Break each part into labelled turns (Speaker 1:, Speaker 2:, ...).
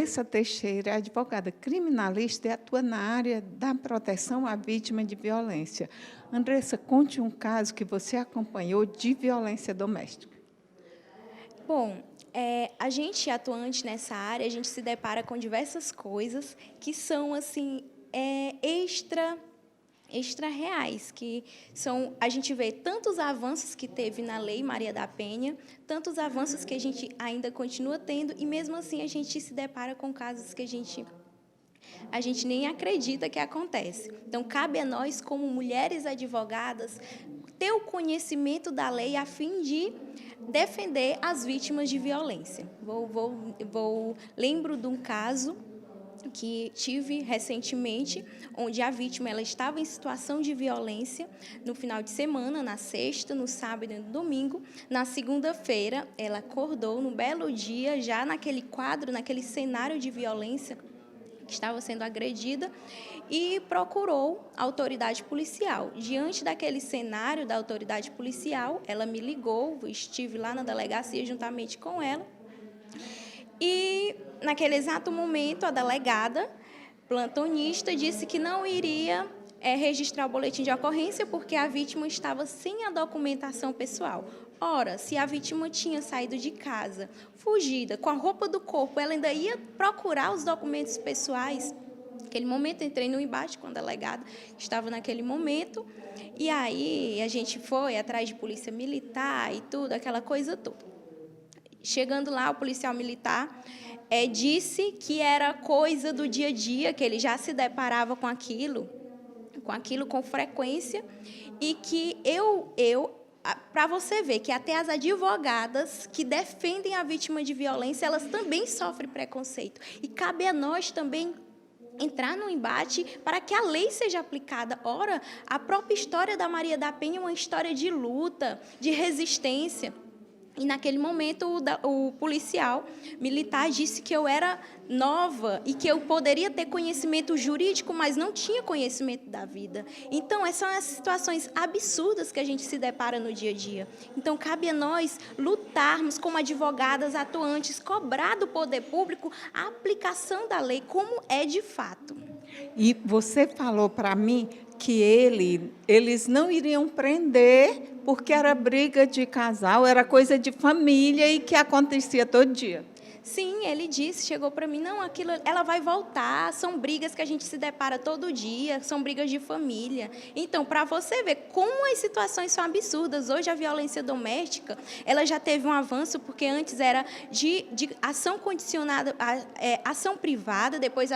Speaker 1: Andressa Teixeira é advogada criminalista e atua na área da proteção à vítima de violência. Andressa, conte um caso que você acompanhou de violência doméstica.
Speaker 2: Bom, a gente atuante nessa área, a gente se depara com diversas coisas que são assim extra reais, que são, a gente vê tantos avanços que teve na Lei Maria da Penha, tantos avanços que a gente ainda continua tendo, e mesmo assim a gente se depara com casos que a gente nem acredita que acontece. Então, cabe a nós, como mulheres advogadas, ter o conhecimento da lei a fim de defender as vítimas de violência. Lembro de um caso que tive recentemente, onde a vítima ela estava em situação de violência no final de semana, na sexta, no sábado e no domingo. Na segunda-feira, ela acordou no belo dia, já naquele quadro, naquele cenário de violência, que estava sendo agredida, e procurou a autoridade policial. Diante daquele cenário da autoridade policial, ela me ligou, estive lá na delegacia juntamente com ela, e naquele exato momento a delegada plantonista disse que não iria registrar o boletim de ocorrência porque a vítima estava sem a documentação pessoal. Ora, se a vítima tinha saído de casa, fugida, com a roupa do corpo, ela ainda ia procurar os documentos pessoais. Naquele momento, entrei no embate com a delegada, que estava naquele momento, e aí a gente foi atrás de polícia militar e tudo, aquela coisa toda. Chegando lá, o policial militar disse que era coisa do dia a dia, que ele já se deparava com aquilo com frequência, e que para você ver que até as advogadas que defendem a vítima de violência, elas também sofrem preconceito. E cabe a nós também entrar no embate para que a lei seja aplicada. Ora, a própria história da Maria da Penha é uma história de luta, de resistência. E, naquele momento, o policial militar disse que eu era nova e que eu poderia ter conhecimento jurídico, mas não tinha conhecimento da vida. Então, essas são as situações absurdas que a gente se depara no dia a dia. Então, cabe a nós lutarmos como advogadas atuantes, cobrar do poder público a aplicação da lei como é de fato.
Speaker 1: E você falou para mim que eles não iriam prender porque era briga de casal, era coisa de família e que acontecia todo dia.
Speaker 2: Sim, ele disse, chegou para mim, não, aquilo, ela vai voltar, são brigas que a gente se depara todo dia, são brigas de família. Então, para você ver como as situações são absurdas, hoje a violência doméstica, ela já teve um avanço, porque antes era de ação condicionada, ação privada, depois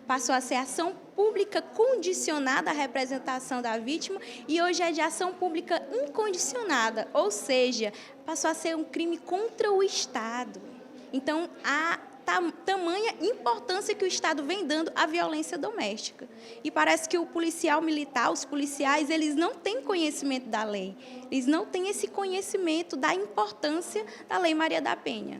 Speaker 2: passou a ser ação pública condicionada à representação da vítima, e hoje é de ação pública incondicionada, ou seja, passou a ser um crime contra o Estado. Então, há tamanha importância que o Estado vem dando à violência doméstica. E parece que o policial militar, os policiais, eles não têm conhecimento da lei. Eles não têm esse conhecimento da importância da Lei Maria da Penha.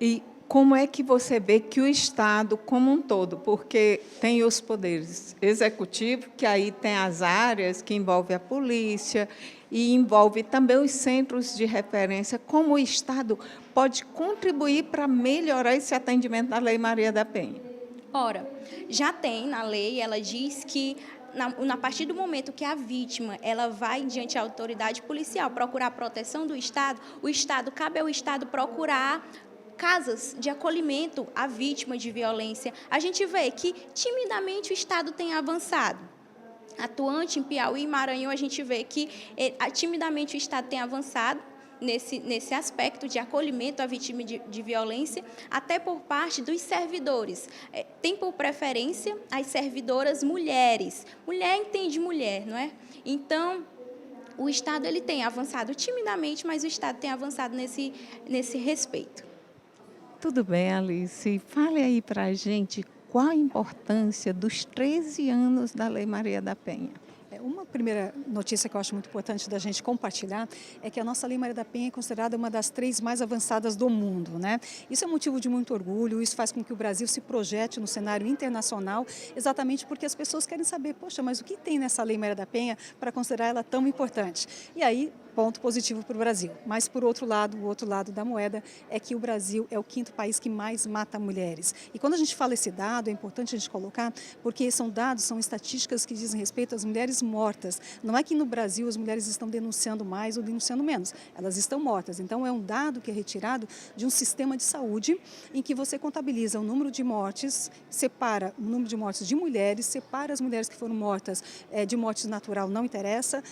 Speaker 1: E como é que você vê que o Estado como um todo, porque tem os poderes executivos, que aí tem as áreas que envolvem a polícia e envolve também os centros de referência, como o Estado pode contribuir para melhorar esse atendimento da Lei Maria da Penha?
Speaker 2: Ora, já tem na lei, ela diz que a partir do momento que a vítima ela vai diante da autoridade policial procurar a proteção do Estado, cabe ao Estado procurar casas de acolhimento à vítima de violência. A gente vê que timidamente o Estado tem avançado. Atuante em Piauí e Maranhão, a gente vê que timidamente o Estado tem avançado nesse aspecto de acolhimento à vítima de violência, até por parte dos servidores. Tem por preferência as servidoras mulheres. Mulher entende mulher, não é? Então, o Estado ele tem avançado timidamente, mas o Estado tem avançado nesse respeito.
Speaker 1: Tudo bem, Alice. Fale aí para a gente qual a importância dos 13 anos da Lei Maria da Penha.
Speaker 3: Uma primeira notícia que eu acho muito importante da gente compartilhar é que a nossa Lei Maria da Penha é considerada uma das 3 mais avançadas do mundo, né? Isso é motivo de muito orgulho, isso faz com que o Brasil se projete no cenário internacional, exatamente porque as pessoas querem saber, poxa, mas o que tem nessa Lei Maria da Penha para considerar ela tão importante? E aí ponto positivo para o Brasil. Mas, por outro lado, o outro lado da moeda é que o Brasil é o 5º país que mais mata mulheres. E quando a gente fala esse dado, é importante a gente colocar, porque são dados, são estatísticas que dizem respeito às mulheres mortas. Não é que no Brasil as mulheres estão denunciando mais ou denunciando menos, elas estão mortas. Então, é um dado que é retirado de um sistema de saúde em que você contabiliza o número de mortes, separa o número de mortes de mulheres, separa as mulheres que foram mortas de morte natural, não interessa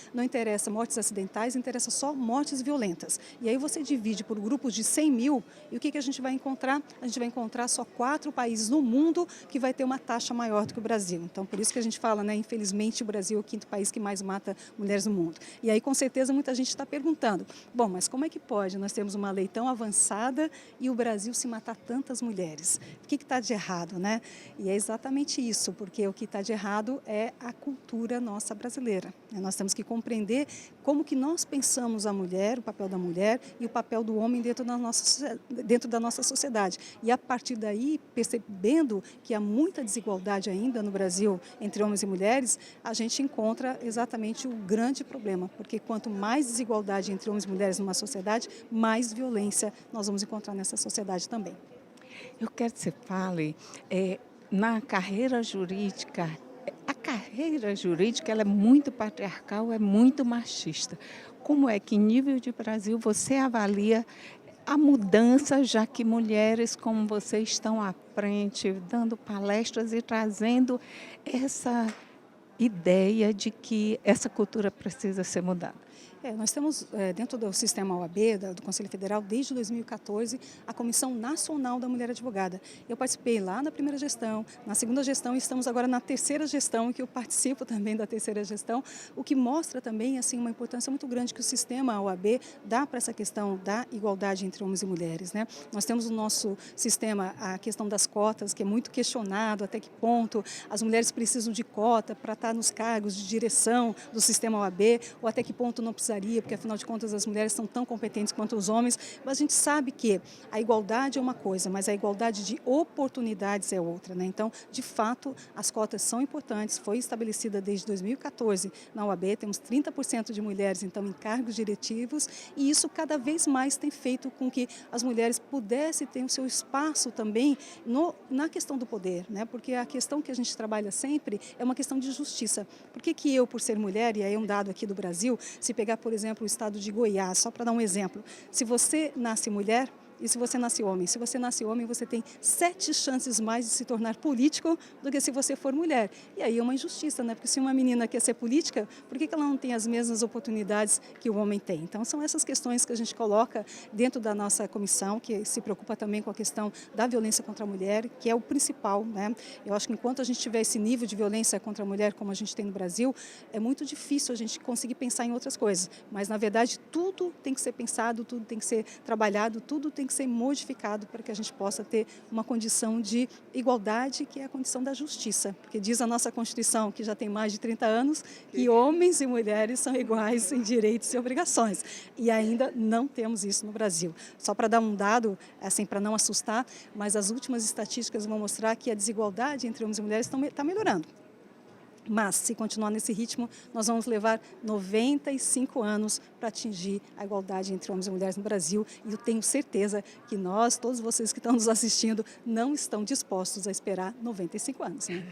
Speaker 3: mortes acidentais, interessa só mortes violentas. E aí você divide por grupos de 100 mil e o que a gente vai encontrar? A gente vai encontrar só 4 países no mundo que vai ter uma taxa maior do que o Brasil. Então, por isso que a gente fala, né, infelizmente, o Brasil é o 5º país que mais mata mulheres no mundo. E aí, com certeza, muita gente está perguntando, bom, mas como é que pode? Nós temos uma lei tão avançada e o Brasil se matar tantas mulheres. O que está de errado, né? E é exatamente isso, porque o que está de errado é a cultura nossa brasileira. Nós temos que compreender como que nós pensamos a mulher, o papel da mulher e o papel do homem dentro da nossa sociedade. E a partir daí, percebendo que há muita desigualdade ainda no Brasil entre homens e mulheres, a gente encontra exatamente o grande problema, porque quanto mais desigualdade entre homens e mulheres numa sociedade, mais violência nós vamos encontrar nessa sociedade também.
Speaker 1: Eu quero que você fale na carreira jurídica. A carreira jurídica ela é muito patriarcal, é muito machista. Como é que, em nível de Brasil, você avalia a mudança, já que mulheres como você estão à frente, dando palestras e trazendo essa ideia de que essa cultura precisa ser mudada?
Speaker 3: Nós temos, dentro do sistema OAB, do Conselho Federal, desde 2014, a Comissão Nacional da Mulher Advogada. Eu participei lá na primeira gestão, na segunda gestão e estamos agora na terceira gestão, que eu participo também da terceira gestão, o que mostra também assim, uma importância muito grande que o sistema OAB dá para essa questão da igualdade entre homens e mulheres, né? Nós temos no nosso sistema a questão das cotas, que é muito questionado, até que ponto as mulheres precisam de cota para estar nos cargos de direção do sistema OAB, ou até que ponto não precisa, porque afinal de contas as mulheres são tão competentes quanto os homens, mas a gente sabe que a igualdade é uma coisa, mas a igualdade de oportunidades é outra, né? Então, de fato, as cotas são importantes, foi estabelecida desde 2014 na OAB, temos 30% de mulheres então em cargos diretivos e isso cada vez mais tem feito com que as mulheres pudessem ter o seu espaço também na questão do poder, né? Porque a questão que a gente trabalha sempre é uma questão de justiça. Por que eu, por ser mulher, e aí é um dado aqui do Brasil, se pegar por exemplo, o estado de Goiás, só para dar um exemplo. Se você nasce mulher, e se você nasce homem? Se você nasce homem, você tem 7 chances mais de se tornar político do que se você for mulher. E aí é uma injustiça, né? Porque se uma menina quer ser política, por que ela não tem as mesmas oportunidades que o homem tem? Então, são essas questões que a gente coloca dentro da nossa comissão, que se preocupa também com a questão da violência contra a mulher, que é o principal, né? Eu acho que enquanto a gente tiver esse nível de violência contra a mulher, como a gente tem no Brasil, é muito difícil a gente conseguir pensar em outras coisas. Mas, na verdade, tudo tem que ser pensado, tudo tem que ser trabalhado, tudo tem que ser modificado para que a gente possa ter uma condição de igualdade, que é a condição da justiça. Porque diz a nossa Constituição, que já tem mais de 30 anos, que homens e mulheres são iguais em direitos e obrigações. E ainda não temos isso no Brasil. Só para dar um dado, assim, para não assustar, mas as últimas estatísticas vão mostrar que a desigualdade entre homens e mulheres está melhorando. Mas, se continuar nesse ritmo, nós vamos levar 95 anos para atingir a igualdade entre homens e mulheres no Brasil. E eu tenho certeza que nós, todos vocês que estão nos assistindo, não estão dispostos a esperar 95 anos. Né?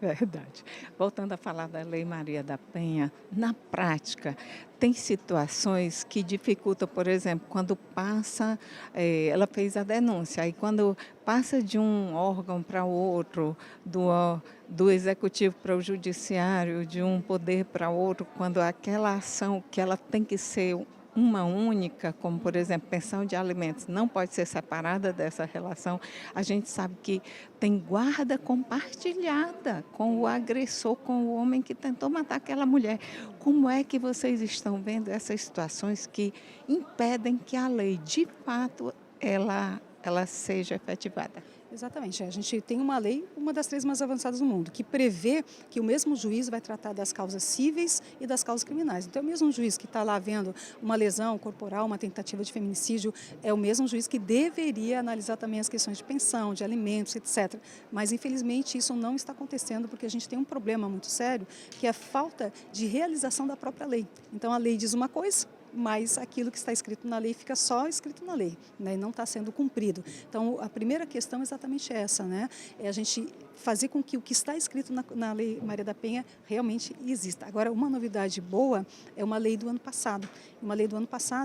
Speaker 1: Verdade. Voltando a falar da Lei Maria da Penha, na prática, tem situações que dificultam, por exemplo, quando passa, ela fez a denúncia, aí quando passa de um órgão para o outro, do executivo para o judiciário, de um poder para outro, quando aquela ação que ela tem que ser uma única, como por exemplo, pensão de alimentos, não pode ser separada dessa relação, a gente sabe que tem guarda compartilhada com o agressor, com o homem que tentou matar aquela mulher. Como é que vocês estão vendo essas situações que impedem que a lei, de fato, ela seja efetivada?
Speaker 3: Exatamente. A gente tem uma lei, uma das 3 mais avançadas do mundo, que prevê que o mesmo juiz vai tratar das causas cíveis e das causas criminais. Então, o mesmo juiz que está lá vendo uma lesão corporal, uma tentativa de feminicídio, é o mesmo juiz que deveria analisar também as questões de pensão, de alimentos, etc. Mas, infelizmente, isso não está acontecendo porque a gente tem um problema muito sério, que é a falta de realização da própria lei. Então, a lei diz uma coisa, mas aquilo que está escrito na lei fica só escrito na lei, né, e não está sendo cumprido. Então, a primeira questão é exatamente essa, né, é a gente fazer com que o que está escrito na Lei Maria da Penha realmente exista. Agora, uma novidade boa é uma lei do ano passado,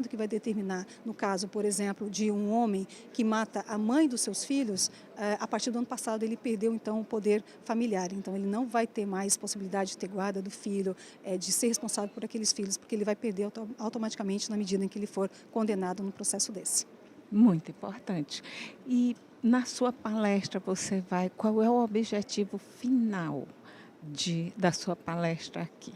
Speaker 3: que vai determinar, no caso, por exemplo, de um homem que mata a mãe dos seus filhos, a partir do ano passado ele perdeu, então, o poder familiar. Então, ele não vai ter mais possibilidade de ter guarda do filho, de ser responsável por aqueles filhos, porque ele vai perder automaticamente na medida em que ele for condenado num processo desse.
Speaker 1: Muito importante. E na sua palestra qual é o objetivo final da sua palestra aqui?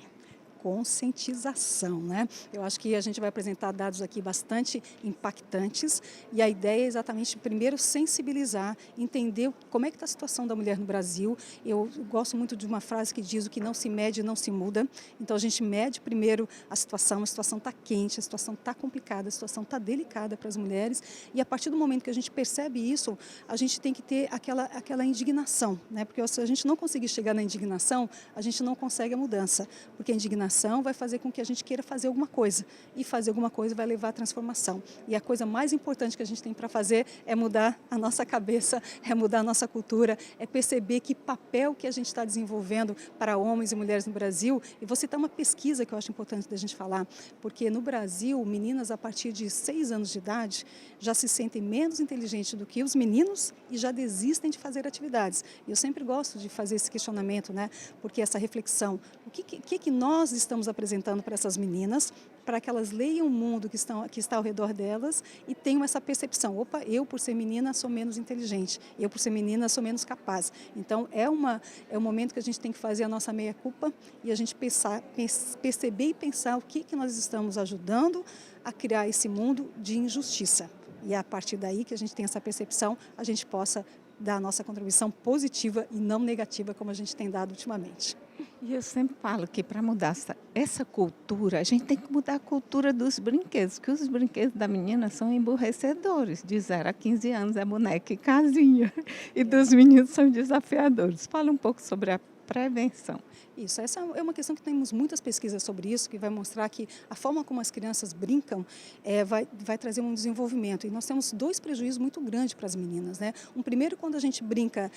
Speaker 3: Conscientização, né? Eu acho que a gente vai apresentar dados aqui bastante impactantes e a ideia é exatamente, primeiro, sensibilizar, entender como é que está a situação da mulher no Brasil. Eu gosto muito de uma frase que diz: o que não se mede não se muda. Então, a gente mede primeiro a situação está quente, a situação está complicada, a situação está delicada para as mulheres e a partir do momento que a gente percebe isso, a gente tem que ter aquela indignação, né? Porque se a gente não conseguir chegar na indignação, a gente não consegue a mudança, porque a indignação vai fazer com que a gente queira fazer alguma coisa, e fazer alguma coisa vai levar à transformação. E a coisa mais importante que a gente tem para fazer é mudar a nossa cabeça, é mudar a nossa cultura, é perceber que papel que a gente está desenvolvendo para homens e mulheres no Brasil. E vou citar uma pesquisa que eu acho importante da gente falar, porque no Brasil, meninas a partir de 6 anos de idade já se sentem menos inteligentes do que os meninos e já desistem de fazer atividades. E eu sempre gosto de fazer esse questionamento, né? Porque essa reflexão, o que nós estamos apresentando para essas meninas, para que elas leiam o mundo que está ao redor delas e tenham essa percepção: opa, eu por ser menina sou menos inteligente, eu por ser menina sou menos capaz. Então é um momento que a gente tem que fazer a nossa meia-culpa e a gente perceber e pensar o que nós estamos ajudando a criar esse mundo de injustiça. E é a partir daí que a gente tem essa percepção, a gente possa dar a nossa contribuição positiva e não negativa como a gente tem dado ultimamente.
Speaker 1: E eu sempre falo que para mudar essa cultura, a gente tem que mudar a cultura dos brinquedos, que os brinquedos da menina são emburrecedores. De 0 a 15 anos é boneca e casinha, e dos meninos são desafiadores. Fala um pouco sobre a prevenção.
Speaker 3: Isso, essa é uma questão que temos muitas pesquisas sobre isso, que vai mostrar que a forma como as crianças brincam vai trazer um desenvolvimento. E nós temos 2 prejuízos muito grandes para as meninas, né? Um primeiro, quando a gente brinca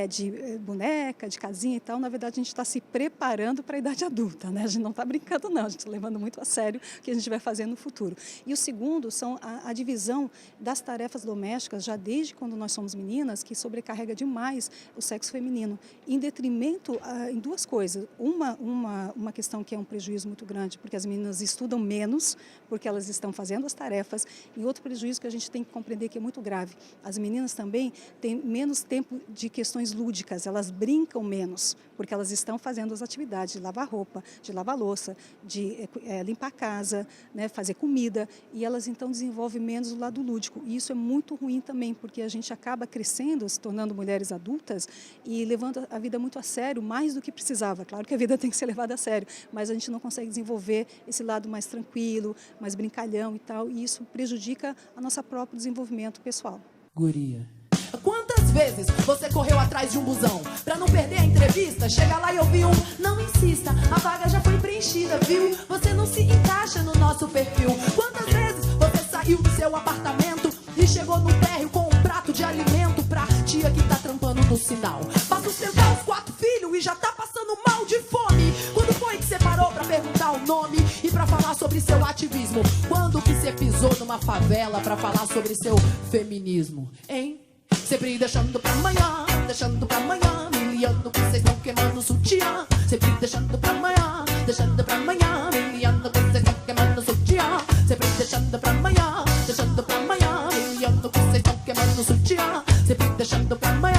Speaker 3: de boneca, de casinha e tal, na verdade a gente está se preparando para a idade adulta, né? A gente não está brincando não, a gente está levando muito a sério o que a gente vai fazer no futuro. E o segundo são a divisão das tarefas domésticas, já desde quando nós somos meninas, que sobrecarrega demais o sexo feminino, em detrimento em 2 coisas. Uma questão que é um prejuízo muito grande, porque as meninas estudam menos, porque elas estão fazendo as tarefas, e outro prejuízo que a gente tem que compreender que é muito grave. As meninas também têm menos tempo de questões lúdicas, elas brincam menos, porque elas estão fazendo as atividades de lavar roupa, de lavar louça, de limpar a casa, né, fazer comida, e elas então desenvolvem menos o lado lúdico. E isso é muito ruim também, porque a gente acaba crescendo, se tornando mulheres adultas e levando a vida muito a sério, mais do que precisava. Claro que a vida tem que ser levada a sério, mas a gente não consegue desenvolver esse lado mais tranquilo, mais brincalhão e tal, e isso prejudica a nosso próprio desenvolvimento pessoal.
Speaker 4: Guria, quantas vezes você correu atrás de um busão pra não perder a entrevista? Chega lá e ouvir não insista, a vaga já foi preenchida, viu? Você não se encaixa no nosso perfil. Quantas vezes você saiu do seu apartamento e chegou no térreo com um prato de alimento pra tia que tá trampando no sinal, pra sustentar os 4 filhos e já tá passando mal de fome? Quando foi que você parou pra perguntar o nome e pra falar sobre seu ativismo? Quando que você pisou numa favela pra falar sobre seu feminismo, hein? Sempre deixando pra amanhã, me liando que vocês estão queimando o sutiã. Sempre deixando pra amanhã, me liando que vocês estão queimando o sutiã. Sempre deixando pra amanhã, me liando que vocês estão queimando o sutiã. Sempre deixando pra amanhã.